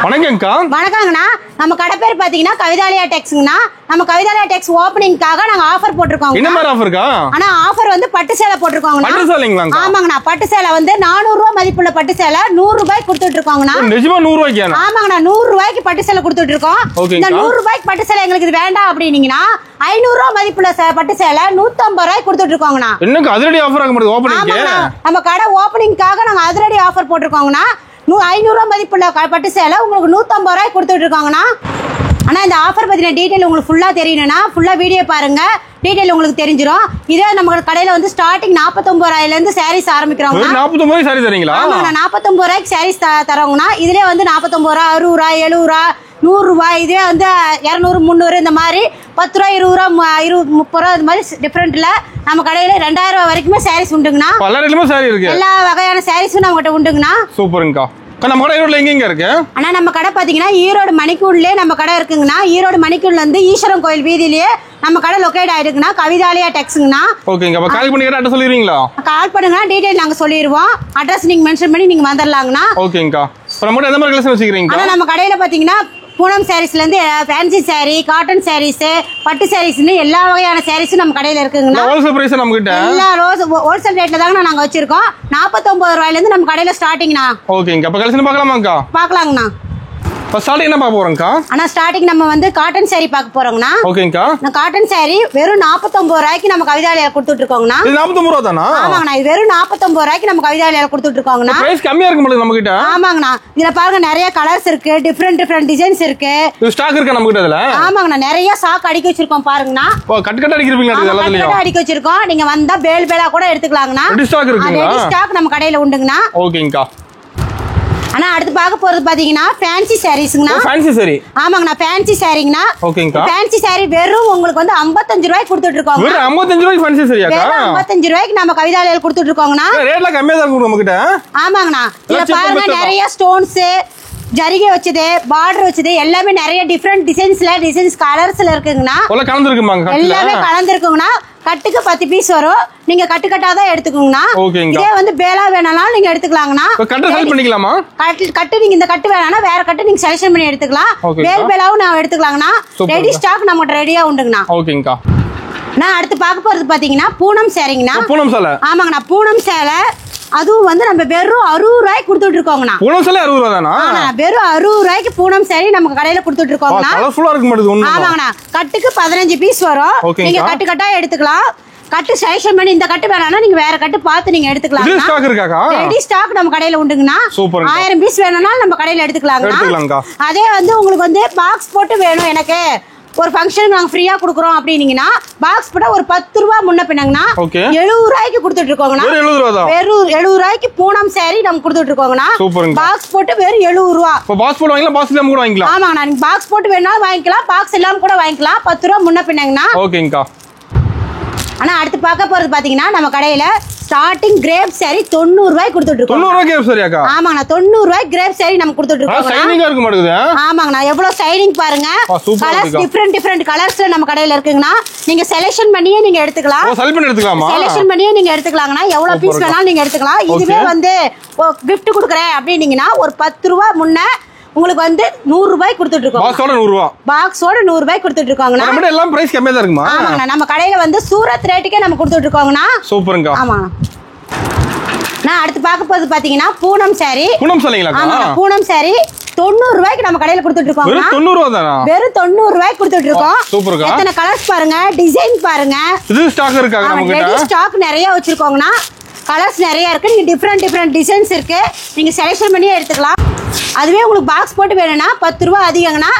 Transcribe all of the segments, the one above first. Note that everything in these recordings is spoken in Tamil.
வணக்கம்க்கா. வணக்கங்கண்ணா. நம்ம கடை பேர் பாத்தீங்கன்னா கவிதாலயா டெக்ஸ்ங்கண்ணா. நம்ம கவிதாலயா டெக்ஸ் ஓபனிங்காக நாங்க ஆஃபர் போட்டுருக்கோம். என்ன மாதிரி ஆஃபர்க்கா? ஆனா ஆஃபர் வந்து பட்டு சேலை போட்டுருக்கோங்கண்ணா. பட்டு சேலைங்களாங்க? ஆமாங்கண்ணா. பட்டு சேலை வந்து 400 ரூபாய் மதிப்புள்ள பட்டு சேலை 100 ரூபாய்க்கு கொடுத்துட்டு இருக்கோங்கண்ணா. நிஜமா 100 ரூபாய்க்கு? ஆமாங்கண்ணா. 100 ரூபாய்க்கு பட்டு சேலை கொடுத்துட்டு இருக்கோம். இந்த 100 ரூபாய்க்கு பட்டு சேலை எங்களுக்கு இது வேண்டாம் அப்படின்னீங்கன்னா 500 ரூபாய் மதிப்புள்ள பட்டு சேலை 150 ரூபாய்க்கு கொடுத்துட்டு இருக்கோங்கண்ணா. என்னங்க அதிரடி ஆஃபர் ஆக முடியுது ஓபனிங்க்கு? நம்ம கடை ஓபனிங்காக நாங்க அதிரடி ஆஃபர் போட்டுருக்கோங்கண்ணா. 500 ரூபாய் மதிப்புள்ள பட்டு சேலை உங்களுக்கு 150 ரூபாய்க்கு கொடுத்துட்டு இருக்காங்கண்ணா. ஆனா இந்த ஆஃபர் பத்தின டீடைல் உங்களுக்கு ஃபுல்லா தெரியணும்னா ஃபுல்லா வீடியோ பாருங்க, டீடைல் உங்களுக்கு தெரிஞ்சிரும். இதே நம்ம கடையில வந்து ஸ்டார்டிங் 49 ரூபாயில இருந்து சாரீஸ் ஆரம்பிக்கிறோம். 49 ரூபாய்க்கு சாரி தரீங்களா? ஆமாங்க. 49 ரூபாய்க்கு சாரீஸ் தரோங்கண்ணா. இதுலயே வந்து 49 ரூபாய், 60 ரூபாய், 70 ரூபாய், 100 ரூபாய், இதுவே வந்து 200, 300 இந்த மாதிரி 10 ரூபாய், 20 ரூபாய், 20, 30 ரூபாய் இந்த மாதிரி டிஃபரெண்ட்ல நம்ம கடையில 2000 ரூபாய் வரைக்குமே சாரீஸ் உண்டுங்கண்ணா. எல்லா வகையான சாரீஸும் நம்ம கிட்ட உண்டுங்கண்ணா. சூப்பருங்கக்கா. நம்ம கடை ஈரோடுல எங்க இருக்கு? ஆனா நம்ம கடை பாத்தீங்கன்னா ஈரோடு மணிக்கூட்லயே நம்ம கடை இருக்குங்கண்ணா. ஈரோடு மணிக்கூட்ல இருந்து ஈஸ்வரன் கோயில் வீதியிலேயே நம்ம கடை லொகேட் ஆயிருக்குண்ணா. கவிதாலயா டெக்ஸ்ங்கண்ணா. ஓகேங்க. அப்ப கால் பண்ணி கேட்டா அட்ரஸ் சொல்லிடுவீங்களா? கால் பண்ணுங்க, டீடைல் நாங்க சொல்லிடுவோம். அட்ரஸ் நீங்க மென்ஷன் பண்ணி நீங்க வந்துடலாங்கண்ணா. ஓகேங்கக்கா. நம்ம எந்த மாதிரி கலெக்ஷன் வச்சிருக்கீங்க? ஆனா நம்ம கடையில பாத்தீங்கன்னா பூனம் சாரீஸ்ல இருந்து ஃபேன்சி சாரி, காட்டன் சாரீஸ், பட்டு சாரீஸ்னு எல்லா வகையான சாரீஸும் நம்ம கடையில இருக்குங்கண்ணா. ஹோல்சேல் பிரைஸ் நம்ம கிட்ட எல்லா ஹோல்சேல் ரேட்ல தாங்க நாங்க வச்சிருக்கோம். 49 ரூபாயில இருந்து நம்ம கடையில ஸ்டார்டிங்ண்ணா. ஓகேங்க. அப்ப கலெக்ஷன் பார்க்கலாமாக்கா? பார்க்கலாங்கண்ணா. ஸ்டார்டிங் என்ன பார்க்க போறோம்க்கா? ஆனா ஸ்டார்டிங் நம்ம வந்து காட்டன் சாரி பார்க்க போறோம்னா. ஓகேங்கக்கா. நான் காட்டன் சாரி வெறும் 49 ரூபாய்க்கு நம்ம கவிதாலயா கொடுத்துட்டு இருக்கோம்னா. இது 49 ரூபாய் தானா? ஆமாங்கண்ணா. இது வெறும் 49 ரூபாய்க்கு நம்ம கவிதாலயா கொடுத்துட்டு இருக்கோம்னா. பிரைஸ் கம்மியா இருக்கு மட்டும் நம்ம கிட்ட. ஆமாங்கண்ணா. இதுல பாருங்க நிறைய கலர்ஸ் இருக்கு, டிஃபரெண்ட் டிசைன்ஸ் இருக்கு. இது ஸ்டாக் இருக்கா நம்ம கிட்ட இதுல? ஆமாங்கண்ணா. நிறைய ஸ்டாக் அடிக்க வச்சிருக்கோம் பாருங்கண்ணா. கட் கட் அடிக்கிறீங்களா? இது எல்லாத்துலயும் கட் அடிக்க வச்சிருக்கோம். நீங்க வந்தா பேல் பேலா கூட எடுத்துக்கலாங்கண்ணா. ரெடி ஸ்டாக் இருக்குங்களா? ரெடி ஸ்டாக் நம்ம கடையில உண்டுங்கண்ணா. ஓகேங்கக்கா. ஆனா அடுத்து பார்க்க போறது பாத்தீங்கன்னா ஃபேன்சி சாரீஸ்ங்கண்ணா. ஃபேன்சி சாரி? ஆமாங்கண்ணா. ஃபேன்சி சாரிங்கண்ணா. ஓகேங்கக்கா. ஃபேன்சி சாரி வெறும் உங்களுக்கு வந்து 55 ரூபாய்க்கு கொடுத்துட்டு இருக்கோம். வெறும் 55 ரூபாய்க்கு ஃபேன்சி சாரியாக்கா? வெறும் 55 ரூபாய்க்கு நம்ம கவிதாலயால கொடுத்துட்டு இருக்கோங்கண்ணா. ரேட்ல கம்மியா தான் இருக்கு நம்ம கிட்ட. ஆமாங்கண்ணா. இதுல பாருங்க நிறைய ஸ்டோன்ஸ், ஜரிகை வச்சது, பார்டர் வச்சது எல்லாமே நிறைய டிஃபரெண்ட் டிசைன்ஸ் கலர்ஸ்ல இருக்குங்கண்ணா. எல்லாம் கலந்துருக்குமாங்க? எல்லாமே கலந்துருக்குங்கண்ணா. கட்டுக்கு 10 பீஸ் வரும். நீங்க கட்டா தான் எடுத்துக்கோங்கண்ணா. இதே வந்து பேலா வேணாலும் நீங்க எடுத்துக்கலாங்கண்ணா. கட்டு செலக்ட் பண்ணிக்கலாமா? கட்டு நீங்க இந்த கட்டு வேணாம்னா வேற கட்டு நீங்க செலக்ஷன் பண்ணி எடுத்துக்கலாம். பேலாவும் நான் எடுத்துக்கலாங்கண்ணா. ரெடி ஸ்டாக் நம்மகிட்ட ரெடியா உண்டுங்கண்ணா. ஓகேங்கக்கா. நான் அடுத்து பார்க்க போறது பாத்தீங்கன்னா பூனம் சாரிங்கண்ணா. பூனம் சேலை? ஆமாங்கண்ணா. பூனம் சேலை அதுவும் வந்து நம்ம வெறும் 60 ரூபாய்க்கு கொடுத்துட்டு இருக்கோங்கண்ணா. பூனம் சேலை 60 ரூபாய் தானா? வெறும் 60 ரூபாய்க்கு பூனம் சாரி நம்ம கடையில கொடுத்துட்டு இருக்கோங்கண்ணா. கலர்ஃபுல்லா இருக்கு மாட்டேங்குது. ஆமாங்கண்ணா. கட்டுக்கு 15 பீஸ் வரும். நீங்க கட்டா எடுத்துக்கலாம். கட்டு செலக்ஷன் பண்ணி இந்த கட்டு வேணாம்னா நீங்க வேற கட்டு பார்த்து நீங்க எடுத்துக்கலாம். ரெடி ஸ்டாக் இருக்காக்கா? ரெடி ஸ்டாக் நம்ம கடையில உண்டுங்கண்ணா. 1000 பீஸ் வேணும்னாலும் நம்ம கடையில எடுத்துக்கலாங்கண்ணா. அதே வந்து உங்களுக்கு வந்து பாக்ஸ் போட்டு வேணும், எனக்கு ஒரு ஃபங்க்ஷனுக்கு நாங்க ஃப்ரீயா குடுக்குறோம் அப்படினீங்கன்னா பாக்ஸ் போட்டா ஒரு 10 ரூபாய் முன்ன பின்னங்கனா 70 ரூபாய்க்கு கொடுத்துட்டு இருக்கோங்கண்ணா. வெறும் 70 ரூபாய்க்கு பூனம் சாரி நம்ம கொடுத்துட்டு இருக்கோங்கண்ணா. பாக்ஸ் போட்டு வெறும் 70 ரூபாய். இப்போ பாக்ஸ் போட்டு வாங்கிக்கலாம், பாக்ஸ் இல்லாம கூட வாங்கிக்கலாம். ஆமாங்கண்ணா. நீங்க பாக்ஸ் போட்டு வேணாலும் வாங்கிக்கலாம், பாக்ஸ் இல்லாம கூட வாங்கிக்கலாம். 10 ரூபாய் முன்ன பின்னங்கண்ணா. ஓகேங்கக்கா. ஆனா அடுத்து பார்க்க போறது பாத்தீங்கன்னா நம்ம கடையில ஸ்டார்டிங் கிரேப் சாரி 90 ரூபாய் கொடுத்துட்டு இருக்கோம். 90 ரூபாய் கிரேப் சாரியாக்கா? ஆமாங்கண்ணா. 90 ரூபாய் கிரேப் சாரி நம்ம கொடுத்துட்டு இருக்கோம். ஷைனிங்கா இருக்கு மாட்டேங்குது. ஆமாங்கண்ணா. எவ்வளவு ஷைனிங் பாருங்க. கலர்ஸ் டிஃபரெண்ட் கலர்ஸ்ல நம்ம கடையில இருக்குங்கண்ணா. நீங்க செலக்ஷன் பண்ணியே நீங்க எடுத்துக்கலாம். செலக்ட் பண்ணி எடுத்துக்கலாமா? செலக்ஷன் பண்ணியே நீங்க எடுத்துக்கலாங்கண்ணா. எவ்வளவு பீஸ் வேணாலும் நீங்க எடுத்துக்கலாம். இதுவே வந்து gift கொடுக்குறேன் அப்படின்னீங்கன்னா ஒரு 10 ரூபாய் முன்ன உங்களுக்கு வந்து 100 ரூபாய் கொடுத்துட்டு இருக்கோம். பாக்ஸோட 100 ரூபாய். பாக்ஸோட 100 ரூபாய் கொடுத்துட்டு இருக்கோங்கண்ணா. நம்ம எல்லாம் பிரைஸ் கம்மியா தான் இருக்குமா? ஆமாங்கண்ணா. நம்ம கடையில வந்து சூரத் ரேட்டுக்கே நம்ம கொடுத்துட்டு இருக்கோங்கண்ணா. சூப்பர்ங்க. ஆமாங்க. நான் அடுத்து பார்க்க போறது பாத்தீங்கன்னா பூனம் சாரி. பூனம் சாரிங்களா? ஆமாங்க. பூனம் சாரி 90 ரூபாய்க்கு நம்ம கடையில கொடுத்துட்டு இருக்கோம். வெறும் 90 ரூபாய் தானா? வெறும் 90 ரூபாய்க்கு கொடுத்துட்டு இருக்கோம். சூப்பர்ங்க. எத்தனை கலர்ஸ் பாருங்க, டிசைன் பாருங்க. இது ஸ்டாக் இருக்காங்க நம்ம கிட்ட. ரெடி ஸ்டாக் நிறைய வச்சிருக்கோங்கண்ணா. கலர்ஸ் நிறைய இருக்கு. நீங்க டிஃபரெண்ட் டிசைன்ஸ் இருக்கு. நீங்க செலக்ஷன் பண்ணி எடுத்துக்கலாம். அதுவே உங்களுக்கு பாக்ஸ் போட்டு வேணும்னா 10 ரூபாய் அதிகங்கண்ணா.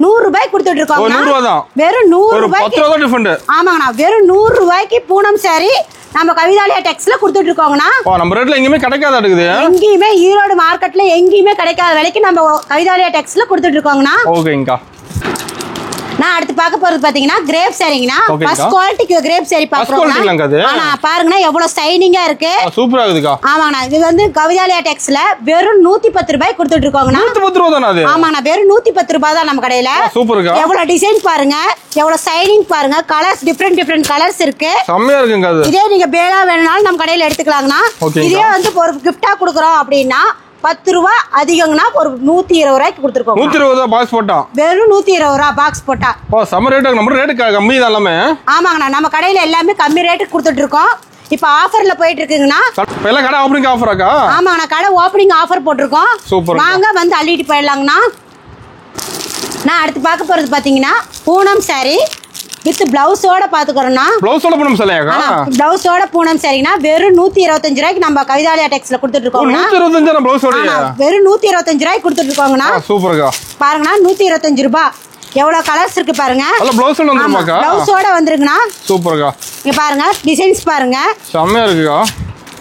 100 ரூபாய் கொடுத்துட்டு இருக்கோம். 100 ரூபாய் தான். வெறும் 100 ரூபாய்க்கு 10 ரூபாய் டிஃபரெண்ட். ஆமாங்கண்ணா. வெறும் 100 ரூபாய்க்கு பூனம் சாரி நம்ம கவிதாலயா டெக்ஸ்ல கொடுத்துட்டு இருக்கோங்கண்ணா. நம்ம ரேட்ல எங்கயுமே கிடைக்காத இருக்குது. எங்கயுமே ஈரோடு மார்க்கெட்ல எங்கயுமே கிடைக்காத விலைக்கு நம்ம கவிதாலயா டெக்ஸ்ல கொடுத்துட்டு இருக்கோங்கண்ணா. ஓகேங்கா. நான் அடுத்து பார்க்க போறது பாத்தீங்கன்னா கிரேப் சாரிங்கண்ணா. ஃபர்ஸ்ட் குவாலிட்டிக்கு கிரேப் சாரி பாக்குறோம். ஆனா பாருங்கண்ணா எவ்வளவு ஷைனிங்கா இருக்கு. சூப்பரா இருக்குக்கா. ஆமாங்கண்ணா. இது வந்து கவிதாலயா டெக்ஸ்ல வெறும் 110 ரூபாய் கொடுத்துட்டு இருக்கோங்கண்ணா. 110 ரூபாய் தானா அது? ஆமாங்கண்ணா. வெறும் 110 ரூபாய் தான் நம்ம கடையில. சூப்பர்க்கா. எவ்வளவு டிசைன் பாருங்க, எவ்வளவு ஷைனிங் பாருங்க. கலர்ஸ் டிஃபரெண்ட் கலர்ஸ் இருக்கு. செம்மையா இருக்குங்க அது. இதே நீங்க பேலா வேணும்னாலும் நம்ம கடையில எடுத்துக்கலாங்கண்ணா. இதே வந்து ஒரு கிஃப்டா கொடுக்குறோம் அப்படின்னா 10 ரூபா அதிகம்னா ஒரு 120 ரூபாய்க்கு கொடுத்துருக்கோம். 120 பாக்ஸ் போட்டா வெறும் 120 ரூபா பாக்ஸ் போட்டா. செம ரேட். நம்ம ரேட் கம்மி தான் எல்லாமே. ஆமாங்கண்ணா, நம்ம கடையில எல்லாமே கம்மி ரேட்டுக்கு கொடுத்துட்டு இருக்கோம். இப்ப ஆஃபர்ல போயிட்டு இருக்குங்கண்ணா. எல்லாம் கடை ஓப்பனிங் ஆஃபராக்கா? ஆமாங்கண்ணா, கடை ஓப்பனிங் ஆஃபர் போட்டிருக்கோம். சூப்பர். வாங்க வந்து அள்ளிட்டு போயிடலாங்கண்ணா. நான் அடுத்து பார்க்க போறது பாத்தீங்கன்னா பூனம் saree வித் பிளவுஸோட பாத்துக்கறோம்னா. பிளவுஸோட பூனம் சாரியாக்கா? பிளவுஸோட பூனம் சாரினா வெறும் 125 ரூபாய்க்கு நம்ம கவிதாலயா டெக்ஸ்ல கொடுத்துட்டு இருக்கோம்னா. 125 பிளவுஸோட வெறும் 125 ரூபாய்க்கு கொடுத்துட்டு இருக்கோம்னா. சூப்பர்க்கா. பாருங்கண்ணா 125 ரூபாய். எவ்வளவு கலர்ஸ் இருக்கு பாருங்க. அல்ல பிளவுஸோட வந்துருமாக்கா? பிளவுஸோட வந்துருங்கண்ணா. சூப்பர்க்கா. இங்க பாருங்க டிசைன்ஸ் பாருங்க. செமையா இருக்குக்கா.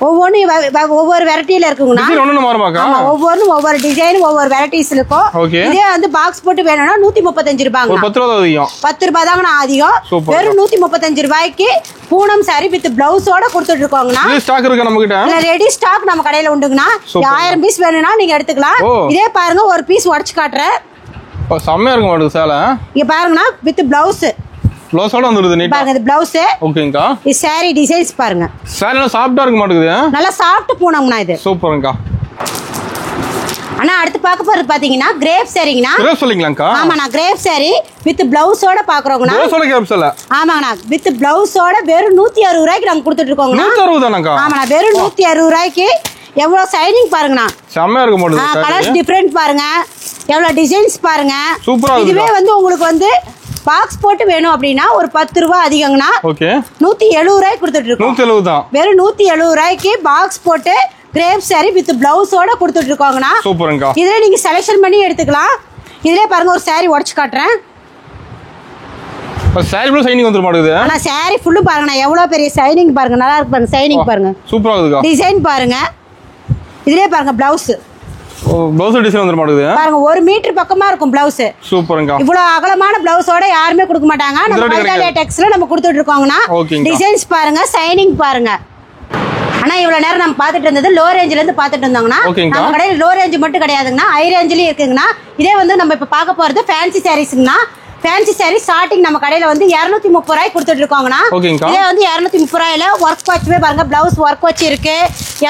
ஒவ்வொரு வெரைட்டில இருக்குங்கண்ணா. டிசைன் ஒண்ணு மாறுமாக்கா? ஒவ்வொரு டிசைன் ஒவ்வொரு வெரைட்டிஸ் இருக்கும். இதே வந்து பாக்ஸ் போட்டு வேணும்னா 135 ரூபாய். ஒரு 10 ரூபாய் அதிகம். 10 ரூபாய் தாங்கண்ணா அதிகம். வெறும் 135 ரூபாய்க்கு பூனம் saree வித் பிளவுஸோட கொடுத்துட்டு இருக்கோங்கண்ணா. ரெடி ஸ்டாக் இருக்கு நம்ம கிட்ட. இல்ல ரெடி ஸ்டாக் நம்ம கடையில உண்டுங்கண்ணா. 1000 பீஸ் வேணும்னா நீங்க எடுத்துக்கலாம். இதே பாருங்க ஒரு பீஸ் உடைச்சு காட்டுறேன். செமையா இருக்கும் மாட்டுக்கு சேலை. இங்க பாருங்கண்ணா வித் பிளவுஸ். பிளவுஸோட வந்துருது நீட்டா. பாருங்க இது பிளவுஸ். ஓகேங்கா. இது saree டிசைன்ஸ் பாருங்க. saree நல்லா சாஃப்ட்டா இருக்கு மாட்டுக்குது. நல்லா சாஃப்ட் பூனம்னா இது. சூப்பர்ங்கா. அண்ணா அடுத்து பார்க்க போறது பாத்தீங்கன்னா கிரேப் சாரிங்கண்ணா. கிரேப் சொல்லிங்களாக்கா? ஆமாண்ணா கிரேப் saree வித் பிளவுஸோட பாக்குறோங்கண்ணா. பிளவுஸோட கிரேப் சேலை. ஆமாங்கண்ணா வித் பிளவுஸோட வெறும் 160 ரூபாய்க்கு நாங்க கொடுத்துட்டு இருக்கோங்கண்ணா. 160 தானக்கா? ஆமாண்ணா வெறும் 160 ரூபாய்க்கு. எவ்வளவு ஷைனிங் பாருங்கண்ணா. செமையா இருக்கு மாட்டுக்கு. கலர்ஸ் டிஃபரெண்ட் பாருங்க. எவ்வளவு டிசைன்ஸ் பாருங்க. சூப்பரா இருக்கு. இதுவே வந்து உங்களுக்கு வந்து பாக்ஸ் போட்டு வேணும் அப்படின்னா ஒரு 10 ரூபாய் அதிகங்கண்ணா. ஓகே. 170 ரூபாய்க்கு கொடுத்துட்டு இருக்கோம். 170 தான். வெறும் 170 ரூபாய்க்கு பாக்ஸ் போட்டு கிரேப் saree வித் பிளவுஸோட கொடுத்துட்டு இருக்கோங்கண்ணா. சூப்பர்ங்கா. இதுல நீங்க செலக்ஷன் பண்ணி எடுத்துக்கலாம். இதுல பாருங்க ஒரு saree உடைச்சு காட்டுறேன். saree ஃபுல்லா ஷைனிங் வந்துற மாட்டேங்குது. ஆனா saree ஃபுல்லு பாருங்கண்ணா எவ்வளவு பெரிய ஷைனிங் பாருங்க. நல்லா இருக்கு பாருங்க ஷைனிங் பாருங்க. சூப்பரா இருக்குக்கா. டிசைன் பாருங்க. இதுலயே பாருங்க பிளவுஸ். பிளவுஸ் டிசைன் வந்துற மாட்டேங்குது. பாருங்க 1 மீட்டர் பக்கமா இருக்கும் பிளவுஸ். சூப்பர்ங்கா. இவ்வளவு அகலமான பிளவுஸோட யாருமே கொடுக்க மாட்டாங்க. நம்ம கவிதாலயா டெக்ஸ்ல நம்ம கொடுத்துட்டு இருக்கோங்கண்ணா. டிசைன்ஸ் பாருங்க ஷைனிங் பாருங்க. ஆனா இவ்வளவு நேரம் நம்ம பாத்துட்டு இருந்தது லோ ரேஞ்சில இருந்து பாத்துட்டு இருந்தாங்கன்னா நம்ம கடையில லோ ரேஞ்ச் மட்டும் கிடையாதுங்கண்ணா, ஹை ரேஞ்சிலயும் இருக்குங்கண்ணா. இதே வந்து நம்ம இப்ப பார்க்க போறது ஃபேன்சி சாரீஸ்ங்கண்ணா. ஃபேன்சி saree ஸ்டார்டிங் நம்ம கடையில வந்து 230 ரூபாய்க்கு கொடுத்துட்டு இருக்கோங்கண்ணா. இதே வந்து 230 ரூபாயில ஒர்க் வச்சுமே பாருங்க. பிளவுஸ் ஒர்க் வச்சு இருக்கு,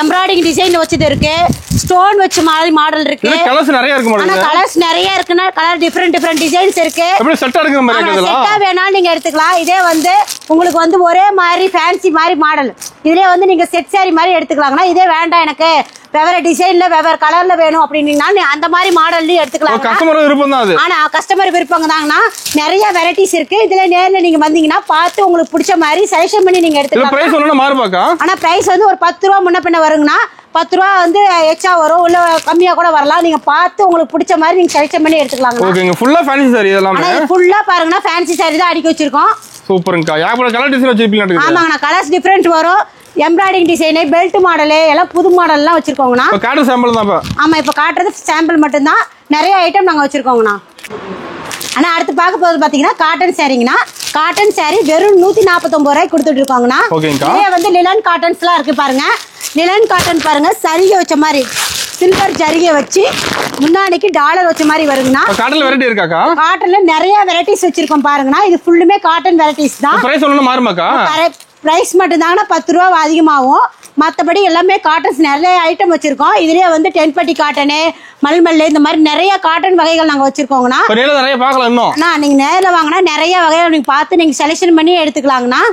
எம்ப்ராய்டிங் டிசைன் வச்சது இருக்கு, ஸ்டோன் வச்ச மாதிரி மாடல் இருக்கு. கலர்ஸ் நிறைய இருக்கு மாடல். ஆனா கலர்ஸ் நிறைய இருக்குன்னா கலர் டிஃபரெண்ட் டிசைன்ஸ் இருக்கு. அப்படியே செட்டா எடுக்கிற மாதிரி இருக்குதுல. செட்டா வேணாலும் நீங்க எடுத்துக்கலாம். இதே வந்து உங்களுக்கு வந்து ஒரே மாதிரி ஃபேன்சி மாதிரி மாடல். இதுலயே வந்து நீங்க செட் saree மாதிரி எடுத்துக்கலாங்கண்ணா. இதே வேண்டாம் எனக்கு வெவ்வேறு டிசைன்ல வெவ்வேறு கலர்ல வேணும் அப்படின்னீங்கன்னா அந்த மாதிரி மாடல்லையும் எடுத்துக்கலாம். கஸ்டமர் விருப்பம் தான் அது. ஆனா கஸ்டமர் விருப்பங்க தாங்கண்ணா. நிறைய வெரைட்டிஸ் இருக்கு. இதுல நேர்ல நீங்க வந்தீங்கன்னா பார்த்து உங்களுக்கு பிடிச்ச மாதிரி செலக்ஷன் பண்ணி நீங்க எடுத்துக்கலாம். பிரைஸ் ஒண்ணு மாறுபாக்கா? ஆனா பிரைஸ் வந்து ஒரு 10 ரூபாய் முன்ன பின்ன வருங்கண்ணா. 10 ரூபாய் வந்து எக்ஸ்ட்ரா வரும், இல்ல கம்மியா கூட வரலாம். நீங்க பார்த்து உங்களுக்கு பிடிச்ச மாதிரி நீங்க செலக்ஷன் பண்ணி எடுத்துக்கலாம். ஓகேங்க. ஃபுல்லா ஃபேன்சி saree இதெல்லாம். ஆனா ஃபுல்லா பாருங்கண்ணா ஃபேன்சி saree தான் அடிக்க வச்சிருக்கோம். சூப்பர்ங்கா. யாப்பல கலர் டிசைன் வச்சிருப்பீங்க. ஆமாங்கண்ணா கலர்ஸ் டிஃபரெண்ட் வரும். எம்ப்ராய்டிங் டிசைன், பெல்ட் மாடல் எல்லாம் புது மாடல்லாம் வச்சிருக்கோங்கண்ணா. இப்ப காட்டுற சாம்பிள் தான். ஆமா இப்ப காட்டுறது சாம்பிள் மட்டும் தான். நிறைய ஐட்டம் நாங்க வச்சிருக்கோங்கண்ணா. ஆனா அடுத்து பார்க்க போறது பாத்தீங்கன்னா காட்டன் சாரீங்கண்ணா. காட்டன் saree வெறும் 149 ரூபாய்க்கு கொடுத்துட்டு இருக்கோங்கண்ணா. இதே வந்து லிலன் காட்டன்ஸ்லாம் இருக்கு பாருங்க. லிலன் காட்டன் பாருங்க சரிகை வச்ச மாதிரி சில்வர் ஜரிகை வச்சு முன்னாடிக்கு டாலர் வச்ச மாதிரி வருங்கண்ணா. காட்டன்ல வெரைட்டி இருக்காக்கா? காட்டன்ல நிறைய வெரைட்டிஸ் வச்சிருக்கோம் பாருங்கண்ணா. இது ஃபுல்லுமே காட்டன் வெரைட்டிஸ் தான். பிரைஸ் ஒண்ணு மாறுமாக்கா? பிரைஸ் மட்டும் தாங்கன்னா 10 ரூபாய் அதிகமாகும். மற்றபடி எல்லாமே காட்டன்ஸ் நிறைய ஐட்டம் வச்சிருக்கோம். இதுலயே வந்து 10 பட்டி காட்டனு, மல்மல் இந்த மாதிரி நிறைய காட்டன் வகைகள் நாங்க வச்சிருக்கோங்கண்ணா. நிறைய பார்க்கலாம் இன்னும். நீங்க நேரில் வாங்கினா நிறைய வகைகள் நீங்க பார்த்து நீங்க செலக்ஷன் பண்ணி எடுத்துக்கலாங்கண்ணா.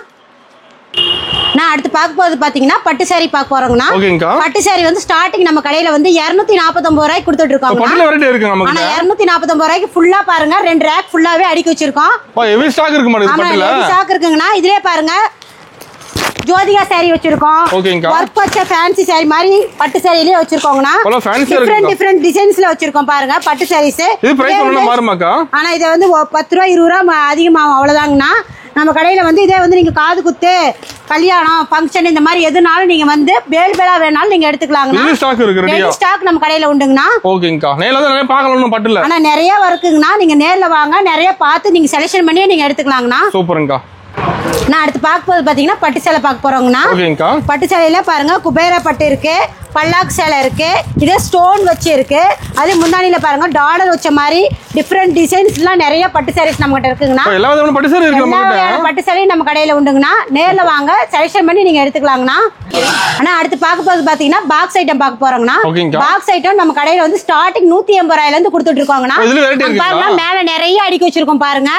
நான் அடுத்து பார்க்க போறது பாத்தீங்கன்னா பட்டு saree பார்க்க போறோங்கண்ணா. பட்டு saree வந்து ஸ்டார்டிங் நம்ம கடையில வந்து 249 ரூபாய்க்கு கொடுத்துட்டு இருக்கோம். ஆனா 249 ரூபாய்க்கு ஃபுல்லா பாருங்க 2 ரேக் ஃபுல்லாவே அடிக்க வச்சிருக்கோம். ஹெவி ஸ்டாக் இருக்கு மாட்டேங்குது பட்டுல. ஹெவி ஸ்டாக் இருக்குங்கண்ணா. இதுலயே பாருங்க ஜோதிகா saree வச்சிருக்கோம். ஒர்க் வச்ச ஃபேன்சி saree மாதிரி பட்டு சாரியிலே வச்சிருக்கோங்கண்ணா. டிஃபரெண்ட் டிசைன்ஸ்ல வச்சிருக்கோம் பாருங்க பட்டு sarees. இது பிரைஸ் ஒண்ணு மாறுமாக்கா? ஆனா இது வந்து 10 ரூபாய் 20 ரூபாய் அதிகமாகும் அவ்வளவுதாங்கண்ணா. நம்ம கடையில வந்து இதே வந்து நீங்க காது குத்து, கல்யாணம், ஃபங்க்ஷன் இந்த மாதிரி எதுனாலும் நீங்க வந்து பேல் பேலா வேணாலும் நீங்க எடுத்துக்கலாங்கண்ணா. ஸ்டாக் நம்ம கடையில உண்டுங்கண்ணா. ஓகேங்கா. நேர்ல நிறைய பார்க்கலாம் பட்டுல. ஆனா நிறைய இருக்குங்கண்ணா. நீங்க நேர்ல வாங்க, நிறைய பார்த்து நீங்க செலக்ஷன் பண்ணி நீங்க எடுத்துக்கலாங்கண்ணா. சூப்பர்ங்கா. நான் அடுத்து பார்க்க போது பாத்தீங்கன்னா பட்டு சேலை பார்க்க போறோங்கண்ணா. பட்டு சேலையில பாருங்க குபேரா பட்டு இருக்கு, பல்லாக்கு சேலை இருக்கு, இதே ஸ்டோன் வச்சு இருக்கு. அது முந்தானில பாருங்க டாலர் வச்ச மாதிரி டிஃபரெண்ட் டிசைன்ஸ்லாம் நிறைய பட்டு சாரீஸ் நம்ம கிட்ட இருக்குங்கண்ணா. எல்லா விதமான பட்டு சாரி இருக்கு நம்ம கிட்ட. பட்டு சாரி நம்ம கடையில உண்டுங்கண்ணா. நேர்ல வாங்க, செலக்ஷன் பண்ணி நீங்க எடுத்துக்கலாங்கண்ணா. ஆனா அடுத்து பார்க்க போறது பாத்தீங்கன்னா பாக்ஸ் ஐட்டம் பார்க்க போறோங்கண்ணா. பாக்ஸ் ஐட்டம் நம்ம கடையில வந்து ஸ்டார்டிங் 180 ரூபாயில இருந்து கொடுத்துட்டு இருக்கோங்கண்ணா. பாருங்க மேல நிறைய அடுக்கி வச்சிருக்கோம் பாருங்க.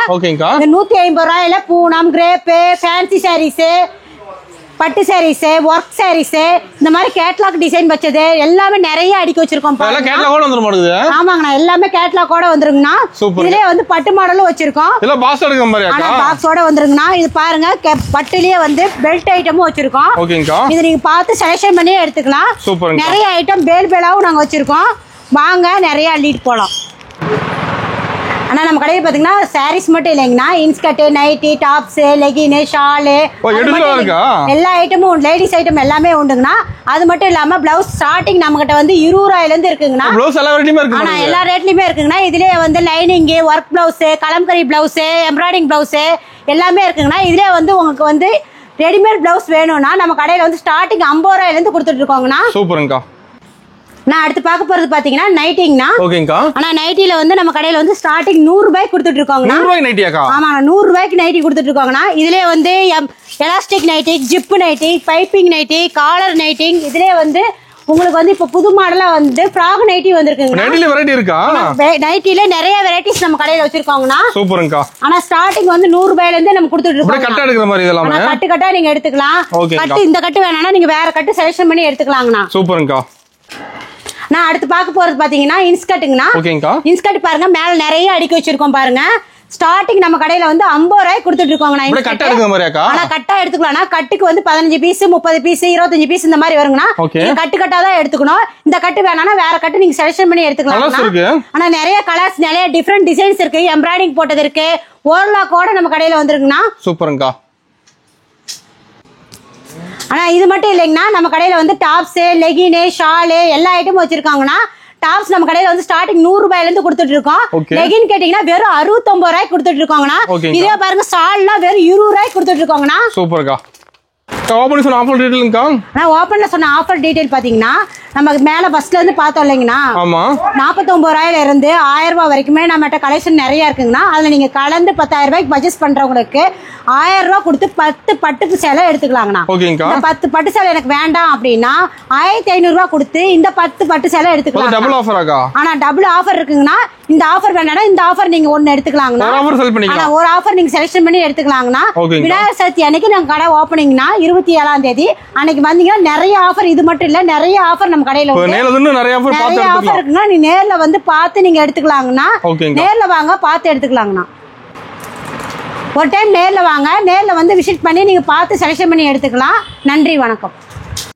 150 ரூபாயில பூனம், கிரேப், ஃபேன்சி சாரீஸ், பட்டு சாரீஸ், ஒர்க் சாரீஸ், இந்த மாதிரி கேட்லாக் டிசைன் வச்சது எல்லாமே நிறைய அடுக்கி வச்சிருக்கோம். ஆமாங்கண்ணா, எல்லாமே கேட்லாக்கோட வந்துருங்கண்ணா. இதுலயே வந்து பட்டு மாடலும் வச்சிருக்கோம். பாக்ஸோட வந்துருங்கண்ணா. இது பாருங்க பட்டுலயே வந்து பெல்ட் ஐட்டமும் வச்சிருக்கோம். இது நீங்க பார்த்து செலக்ஷன் பண்ணி எடுத்துக்கலாம். நிறைய ஐட்டம் பேல் பேலாவும் நாங்க வச்சிருக்கோம். வாங்க நிறைய அள்ளிட்டு போலாம். ஆனா நம்ம கடையில் பாத்தீங்கன்னா சாரீஸ் மட்டும் இல்லைங்கண்ணா, inskirt, nightie, tops, legging, shawl எல்லா ஐட்டமும் லேடிஸ் ஐட்டம் எல்லாமே உண்டுங்கண்ணா. அது மட்டும் இல்லாம பிளவுஸ் ஸ்டார்டிங் நம்ம கிட்ட வந்து 20 ரூபாயில இருந்து இருக்குங்கண்ணா. ஆனா எல்லா ரேட்லயுமே இருக்குங்கண்ணா. இதுலயே வந்து lining, work blouse, Kalamkari blouse, embroidering blouse எல்லாமே இருக்குங்கண்ணா. இதுலயே வந்து உங்களுக்கு வந்து ரெடிமேட் பிளவுஸ் வேணும்னா நம்ம கடையில வந்து ஸ்டார்டிங் 50 ரூபாயில இருந்து கொடுத்துட்டு இருக்கோங்கண்ணா. சூப்பர்ங்கா. நான் அடுத்து பார்க்க போறது பாத்தீங்கன்னா நைட்டிங்கண்ணா. ஓகேங்கா. ஆனா நைட்டில வந்து நம்ம கடையில வந்து ஸ்டார்டிங் 100 ரூபாய்க்கு கொடுத்துட்டு இருக்கோங்க. 100 ரூபாய்க்கு நைட்டியாக்கா? ஆமா, 100 ரூபாய்க்கு நைட்டி கொடுத்துட்டு இருக்கோங்கண்ணா. இதுலயே வந்து elastic nightie, zip nightie, piping nightie, collar நைட்டிங், இதுலயே வந்து உங்களுக்கு வந்து இப்ப புது மாடலா வந்து ஃப்ராக் நைட்டி வந்திருக்குங்க. நைட்டில வெரைட்டி இருக்கா? நைட்டில நிறைய வெரைட்டிஸ் நம்ம கடையில வச்சிருக்கோங்கண்ணா. சூப்பர்ங்கா. ஆனா ஸ்டார்டிங் வந்து 100 ரூபாயில இருந்து நம்ம கொடுத்துட்டு இருக்கோம். கட்ட எடுக்கிற மாதிரி இதெல்லாம் கட்டு கட்டா நீங்க எடுத்துக்கலாம். கட்டு இந்த கட்டு வேணாம்னா நீங்க வேற கட்டு செலக்ஷன் பண்ணி எடுத்துக்கலாங்கண்ணா. சூப்பர்ங்கா. நான் அடுத்து பார்க்க போறது பாத்தீங்கன்னா இன்ஸ்கர்ட்டுங்கண்ணா. இன்ஸ்கர்ட் பாருங்க மேல நிறைய அடுக்கி வச்சிருக்கோம் பாருங்க. ஸ்டார்டிங் நம்ம கடையில வந்து 50 ரூபாய்க்கு கொடுத்துட்டு இருக்கோங்கண்ணா. ஆனா கட்டா எடுத்துக்கலாம். கட்டுக்கு வந்து 15 பீஸ், 30 பீஸ், 25 பீஸ் இந்த மாதிரி வருங்கண்ணா. கட்டு கட்டா தான் எடுத்துக்கணும். இந்த கட்டு வேணாம்னா வேற கட்டு நீங்க செலக்ஷன் பண்ணி எடுத்துக்கலாம். ஆனா நிறைய கலர்ஸ், நிறைய டிஃபரெண்ட் டிசைன்ஸ் இருக்கு. எம்ப்ராய்டிங் போட்டது இருக்கு. ஓவர்லாக்கோட நம்ம கடையில வந்துருக்குண்ணா. சூப்பர்ங்கா. ஆனா இது மட்டும் இல்லைங்கண்ணா, நம்ம கடையில வந்து டாப்ஸ், லெகின், ஷாலு எல்லா ஐட்டமும் வச்சிருக்காங்கண்ணா. டாப்ஸ் நம்ம கடையில வந்து ஸ்டார்டிங் 100 ரூபாயில இருந்து கொடுத்துட்டு இருக்கோம். லெகின் கேட்டீங்கன்னா வெறும் 69 ரூபாய்க்கு கொடுத்துட்டு இருக்கோங்கண்ணா. இதே பாருங்க ஷால்லாம் வெறும் 20 ரூபாய்க்கு கொடுத்துட்டு இருக்கோங்கண்ணா. சூப்பர்க்கா. ஓபன் சொன்ன ஆஃபர் டீடைல்ங்கா? நான் ஓபன்ல சொன்ன ஆஃபர் டீடைல் பாத்தீங்கன்னா நமக்கு மேல ஃபர்ஸ்ட்ல இருந்து பார்த்தோம் இல்லைங்கண்ணா. ஆமா. 49 ரூபாயில இருந்து 1000 ரூபாய் வரைக்குமே நம்மகிட்ட கலெக்ஷன் நிறைய இருக்குங்கண்ணா. அதுல நீங்க கலந்து 10,000 ரூபாய்க்கு பர்ச்சேஸ் பண்றவங்களுக்கு 1000 ரூபாய் கொடுத்து 10 பட்டு சேலை எடுத்துக்கலாங்கண்ணா. ஓகேங்கா. 10 பட்டு சேலை எனக்கு வேண்டாம் அப்படின்னா 1500 ரூபாய் கொடுத்து இந்த 10 பட்டு சேலை எடுத்துக்கலாம். டபுள் ஆஃபராக்கா? ஆனா டபுள் ஆஃபர் இருக்குங்கண்ணா. இந்த ஆஃபர் வேணாம்னா இந்த ஆஃபர் நீங்க ஒன்னு எடுத்துக்கலாங்கண்ணா. ஆனா ஒரு ஆஃபர் நீங்க செலக்ஷன் பண்ணி எடுத்துக்கலாங்கண்ணா. விநாயகர் சதுர்த்தி அன்னைக்கு நாங்க கடை ஓப்பனிங்னா 27ஆம் தேதி அன்னைக்கு வந்தீங்கன்னா நிறைய ஆஃபர், இது மட்டும் இல்ல நிறைய ஆஃபர் நம்ம கடையில நிறைய ஆஃபர் இருக்குன்னா நீ நேர்ல வந்து பார்த்து நீங்க எடுத்துக்கலாங்கண்ணா. நேர்ல வாங்க பார்த்து எடுத்துக்கலாங்கண்ணா. ஒரு டைம் நேர்ல வாங்க, நேர்ல வந்து விசிட் பண்ணி நீங்க பார்த்து செலக்ஷன் பண்ணி எடுத்துக்கலாம். நன்றி, வணக்கம்.